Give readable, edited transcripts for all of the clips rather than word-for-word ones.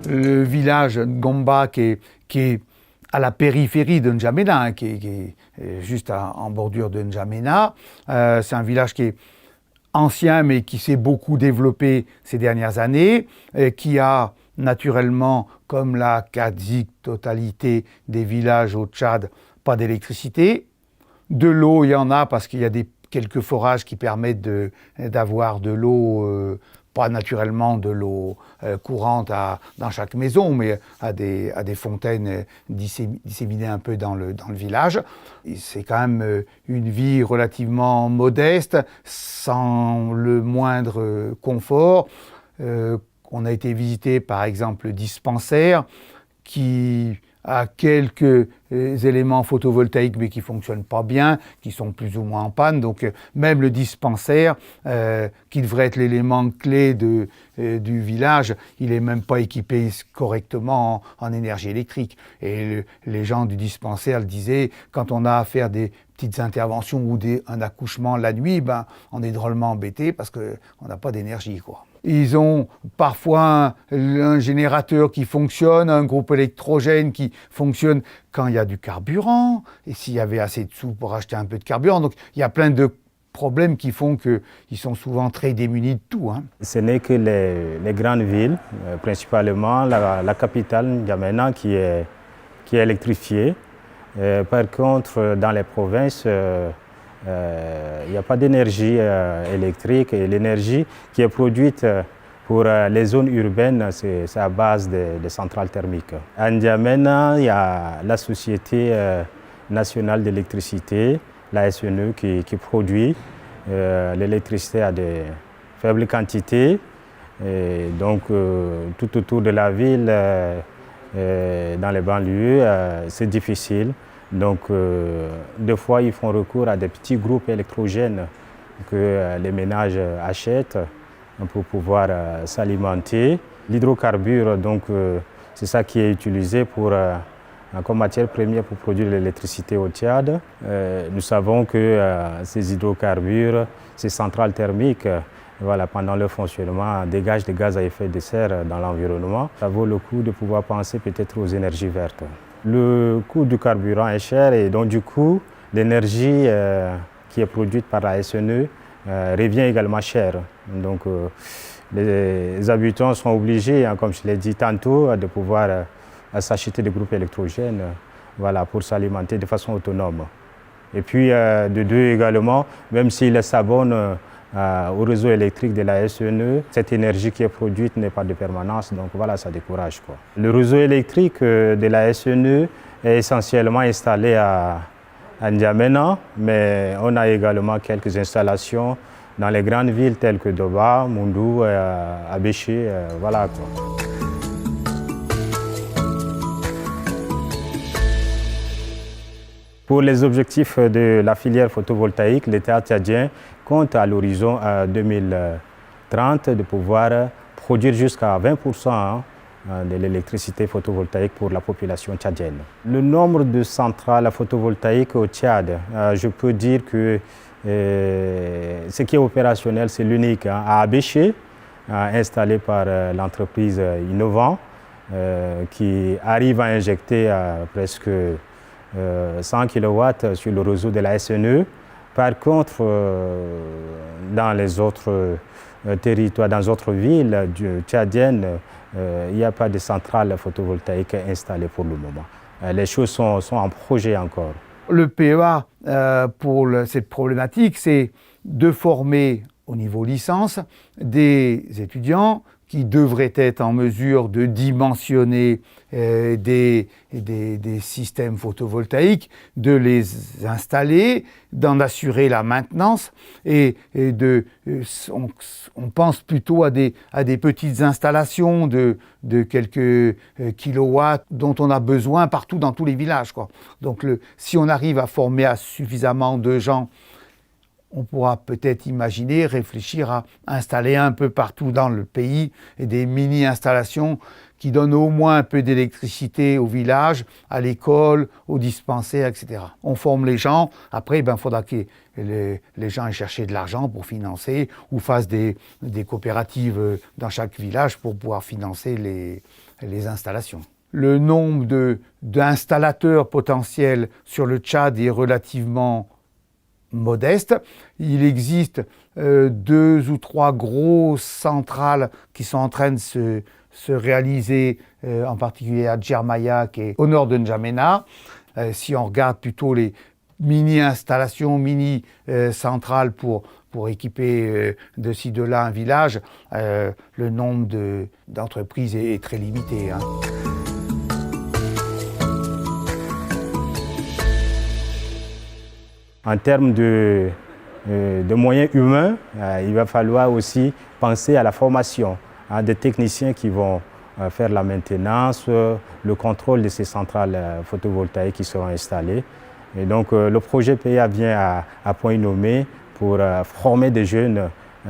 le village Ngomba qui est à la périphérie de N'Djamena, hein, qui est juste en bordure de N'Djamena. C'est un village qui est ancien mais qui s'est beaucoup développé ces dernières années, qui a naturellement, comme la quasi-totalité des villages au Tchad, pas d'électricité. De l'eau, il y en a parce qu'il y a quelques forages qui permettent d'avoir de l'eau, pas naturellement de l'eau courante dans chaque maison, mais à des fontaines disséminées un peu dans le village. C'est quand même une vie relativement modeste, sans le moindre confort. On a été visiter par exemple le dispensaire qui a quelques éléments photovoltaïques mais qui ne fonctionnent pas bien, qui sont plus ou moins en panne. Donc même le dispensaire, qui devrait être l'élément clé du village, il n'est même pas équipé correctement en énergie électrique. Et les gens du dispensaire le disaient, quand on a à faire des petites interventions ou un accouchement la nuit, on est drôlement embêté parce qu'on n'a pas d'énergie, quoi. Ils ont parfois un générateur qui fonctionne, un groupe électrogène qui fonctionne quand il y a du carburant, et s'il y avait assez de sous pour acheter un peu de carburant. Donc il y a plein de problèmes qui font qu'ils sont souvent très démunis de tout, hein. Ce n'est que les grandes villes, principalement la capitale N'Djamena qui est électrifiée. Par contre, dans les provinces, il n'y a pas d'énergie électrique, et l'énergie qui est produite pour les zones urbaines, c'est à base de centrales thermiques. À N'Djamena, il y a la Société nationale d'électricité, la SNE, qui produit l'électricité à de faibles quantités. Et donc, tout autour de la ville, dans les banlieues, c'est difficile. Donc, des fois, ils font recours à des petits groupes électrogènes que les ménages achètent pour pouvoir s'alimenter. L'hydrocarbure, donc, c'est ça qui est utilisé comme matière première pour produire l'électricité au Tchad. Nous savons que ces hydrocarbures, ces centrales thermiques, voilà, pendant leur fonctionnement, dégagent des gaz à effet de serre dans l'environnement. Ça vaut le coup de pouvoir penser peut-être aux énergies vertes. Le coût du carburant est cher et donc du coup, l'énergie qui est produite par la SNE revient également cher. Donc les habitants sont obligés, hein, comme je l'ai dit tantôt, de pouvoir s'acheter des groupes électrogènes, voilà, pour s'alimenter de façon autonome. Et puis de deux également, même s'ils s'abonnent au réseau électrique de la SNE, cette énergie qui est produite n'est pas de permanence, donc voilà, ça décourage, quoi. Le réseau électrique de la SNE est essentiellement installé à N'Djamena, mais on a également quelques installations dans les grandes villes telles que Doba, Moundou, Abéché, voilà, quoi. Pour les objectifs de la filière photovoltaïque, l'État tchadien compte à l'horizon 2030 de pouvoir produire jusqu'à 20% de l'électricité photovoltaïque pour la population tchadienne. Le nombre de centrales photovoltaïques au Tchad, je peux dire que ce qui est opérationnel, c'est l'unique, hein, à Abéché, installé par l'entreprise Innovant, qui arrive à injecter presque 100 kW sur le réseau de la SNE. Par contre, dans les autres territoires, dans les autres villes tchadiennes, il n'y a pas de centrale photovoltaïque installée pour le moment. Les choses sont en projet encore. Le PEA, pour cette problématique, c'est de former au niveau licence des étudiants qui devraient être en mesure de dimensionner des systèmes photovoltaïques, de les installer, d'en assurer la maintenance et on pense plutôt à des petites installations de quelques kilowatts dont on a besoin partout dans tous les villages, quoi. Donc si on arrive à former suffisamment de gens, on pourra peut-être imaginer, réfléchir à installer un peu partout dans le pays des mini-installations qui donnent au moins un peu d'électricité au village, à l'école, au dispensaire, etc. On forme les gens, après il faudra que les gens aillent chercher de l'argent pour financer ou fassent des coopératives dans chaque village pour pouvoir financer les installations. Le nombre d'installateurs potentiels sur le Tchad est relativement modeste. Il existe 2 ou 3 grosses centrales qui sont en train de se réaliser, en particulier à Djermaya, qui est au nord de N'Djamena. Si on regarde plutôt les mini-installations, mini-centrales pour équiper de ci, de là un village, le nombre d'entreprises est très limité. En termes de moyens humains, il va falloir aussi penser à la formation des techniciens qui vont faire la maintenance, le contrôle de ces centrales photovoltaïques qui seront installées. Et donc le projet PEA vient à point nommé pour former des jeunes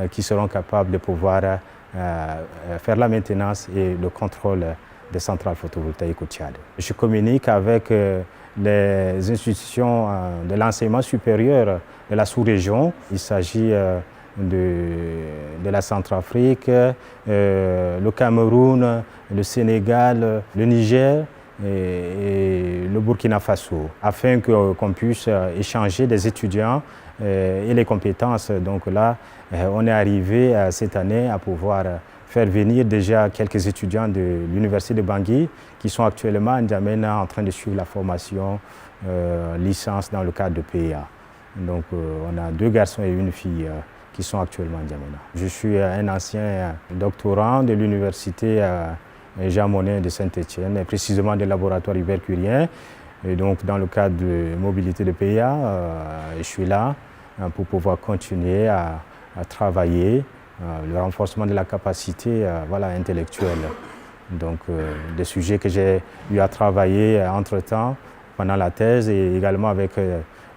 qui seront capables de pouvoir faire la maintenance et le contrôle des centrales photovoltaïques au Tchad. Je communique avec les institutions de l'enseignement supérieur de la sous-région. Il s'agit de la Centrafrique, le Cameroun, le Sénégal, le Niger et le Burkina Faso, afin qu'on puisse échanger des étudiants et les compétences. Donc là, on est arrivé cette année à pouvoir faire venir déjà quelques étudiants de l'université de Bangui qui sont actuellement à N'Djamena en train de suivre la formation licence dans le cadre de PEA. Donc on a 2 garçons et une fille qui sont actuellement à N'Djamena. Je suis un ancien doctorant de l'université Jean Monnet de Saint-Étienne, et précisément des laboratoires Hubert Curien. Et donc dans le cadre de mobilité de PEA, je suis là pour pouvoir continuer à travailler le renforcement de la capacité intellectuelle. Donc des sujets que j'ai eu à travailler entre-temps pendant la thèse et également avec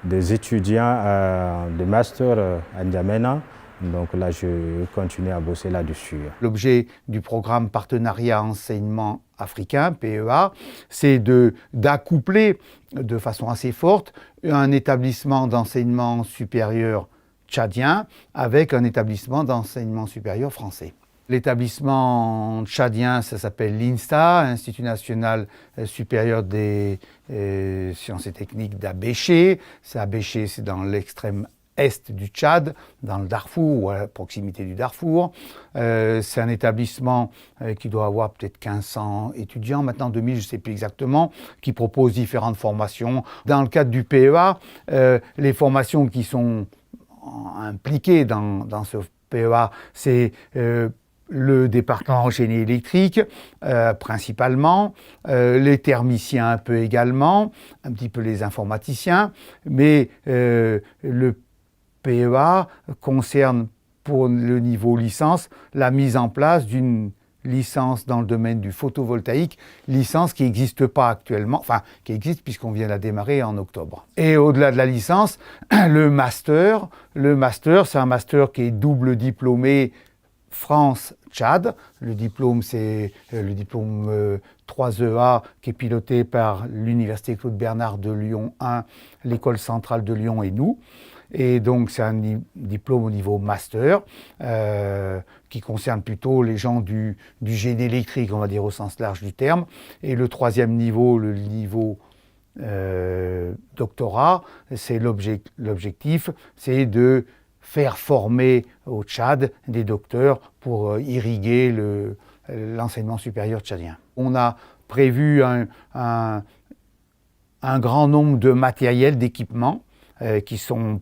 des étudiants de master à N'Djamena. Donc là, je continue à bosser là-dessus. L'objet du programme Partenariat Enseignement Africain, PEA, c'est d'accoupler de façon assez forte un établissement d'enseignement supérieur tchadien avec un établissement d'enseignement supérieur français. L'établissement tchadien, ça s'appelle l'INSTA, Institut National Supérieur des Sciences et Techniques d'Abéché. Abéché, c'est dans l'extrême est du Tchad, dans le Darfour ou à proximité du Darfour. C'est un établissement qui doit avoir peut-être 1500 étudiants, maintenant 2000, je ne sais plus exactement, qui propose différentes formations. Dans le cadre du PEA, les formations qui sont impliquées dans ce PEA, c'est le département en génie électrique, principalement, les thermiciens un peu également, un petit peu les informaticiens, mais le PEA concerne pour le niveau licence la mise en place d'une licence dans le domaine du photovoltaïque, licence qui n'existe pas actuellement, enfin qui existe puisqu'on vient de la démarrer en octobre. Et au-delà de la licence, le master, c'est un master qui est double diplômé France-Tchad. Le diplôme, c'est le diplôme 3EA qui est piloté par l'Université Claude Bernard de Lyon 1, l'École centrale de Lyon et nous. Et donc c'est un diplôme au niveau master qui concerne plutôt les gens du génie électrique, on va dire au sens large du terme. Et le 3e niveau, le niveau doctorat, c'est l'objectif, c'est de faire former au Tchad des docteurs pour irriguer l'enseignement supérieur tchadien. On a prévu un grand nombre de matériels, d'équipements qui sont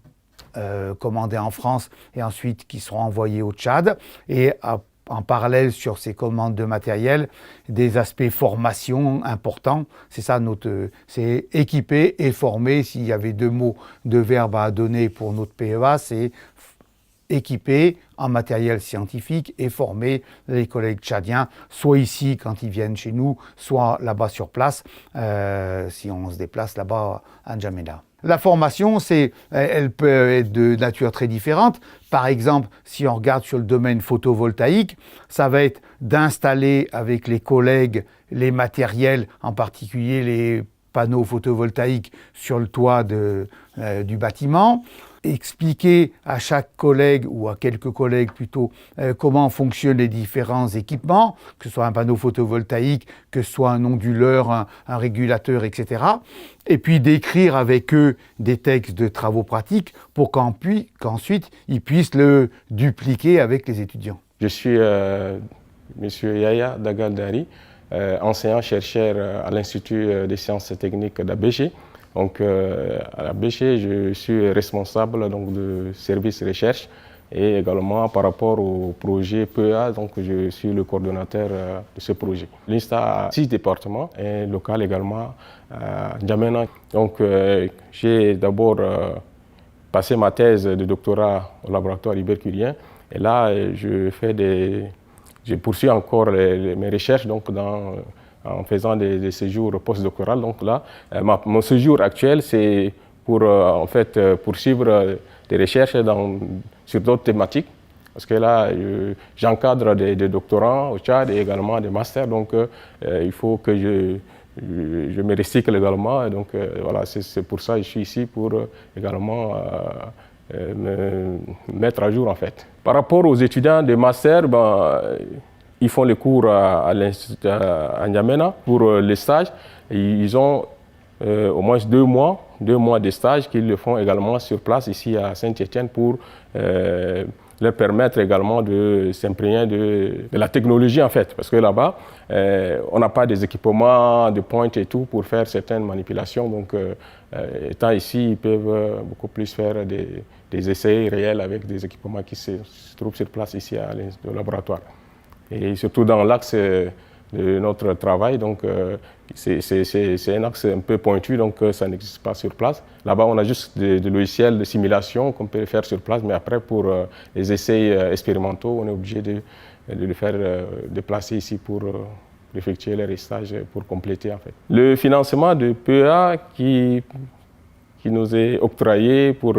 commandés en France et ensuite qui seront envoyés au Tchad. Et en parallèle sur ces commandes de matériel, des aspects formation importants. C'est ça c'est équiper et former. S'il y avait 2 mots, 2 verbes à donner pour notre PEA, c'est équiper en matériel scientifique et former les collègues tchadiens, soit ici quand ils viennent chez nous, soit là-bas sur place, si on se déplace là-bas à N'Djamena. La formation, elle peut être de nature très différente. Par exemple, si on regarde sur le domaine photovoltaïque, ça va être d'installer avec les collègues les matériels, en particulier les panneaux photovoltaïques sur le toit du bâtiment. expliquer à chaque collègue, ou à quelques collègues plutôt, comment fonctionnent les différents équipements, que ce soit un panneau photovoltaïque, que ce soit un onduleur, un régulateur, etc. Et puis d'écrire avec eux des textes de travaux pratiques pour qu'ensuite ils puissent le dupliquer avec les étudiants. Je suis Monsieur Yaya Dagaldari, enseignant-chercheur à l'Institut des sciences techniques d'Abéché. Donc à l'Abéché, je suis responsable donc, de service recherche et également par rapport au projet PEA, donc je suis le coordonnateur de ce projet. L'INSTA a 6 départements, et local également à N'Djamena. Donc j'ai d'abord passé ma thèse de doctorat au laboratoire Ibercurien et là je poursuis encore mes recherches donc, en faisant des séjours postdoctoraux. Donc là, mon séjour actuel, c'est pour en fait poursuivre des recherches sur d'autres thématiques. Parce que là, j'encadre des doctorants au Tchad et également des masters. Donc il faut que je me recycle également. Et donc voilà, c'est pour ça que je suis ici pour également me mettre à jour en fait. Par rapport aux étudiants de master, ils font les cours à N'Djamena pour les stages. Ils ont au moins 2 mois de stage qu'ils le font également sur place ici à Saint-Étienne pour leur permettre également de s'imprégner de la technologie en fait. Parce que là-bas, on n'a pas des équipements de pointe et tout pour faire certaines manipulations. Donc, étant ici, ils peuvent beaucoup plus faire des essais réels avec des équipements qui se trouvent sur place ici au laboratoire. Et surtout dans l'axe de notre travail, donc c'est un axe un peu pointu, donc ça n'existe pas sur place. Là-bas, on a juste des logiciels de simulation qu'on peut faire sur place, mais après, pour les essais expérimentaux, on est obligé de le faire déplacer ici pour effectuer les stages, pour compléter en fait. Le financement de PEA qui nous est octroyé pour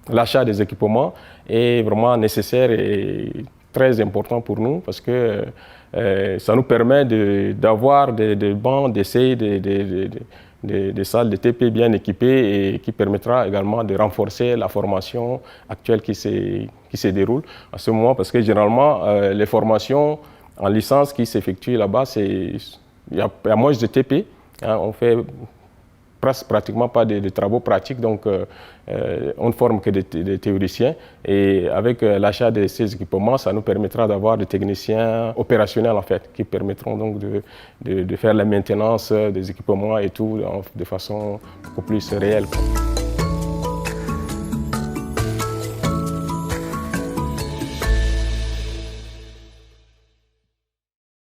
l'achat des équipements est vraiment nécessaire et très important pour nous parce que ça nous permet d'avoir des bancs d'essai, des salles de TP bien équipées et qui permettra également de renforcer la formation actuelle qui se déroule à ce moment parce que généralement les formations en licence qui s'effectuent là-bas, il y a moins de TP, hein, on fait pratiquement pas de travaux pratiques, donc on ne forme que des théoriciens. Et avec l'achat de ces équipements, ça nous permettra d'avoir des techniciens opérationnels en fait, qui permettront donc de faire la maintenance des équipements et tout de façon beaucoup plus réelle, quoi.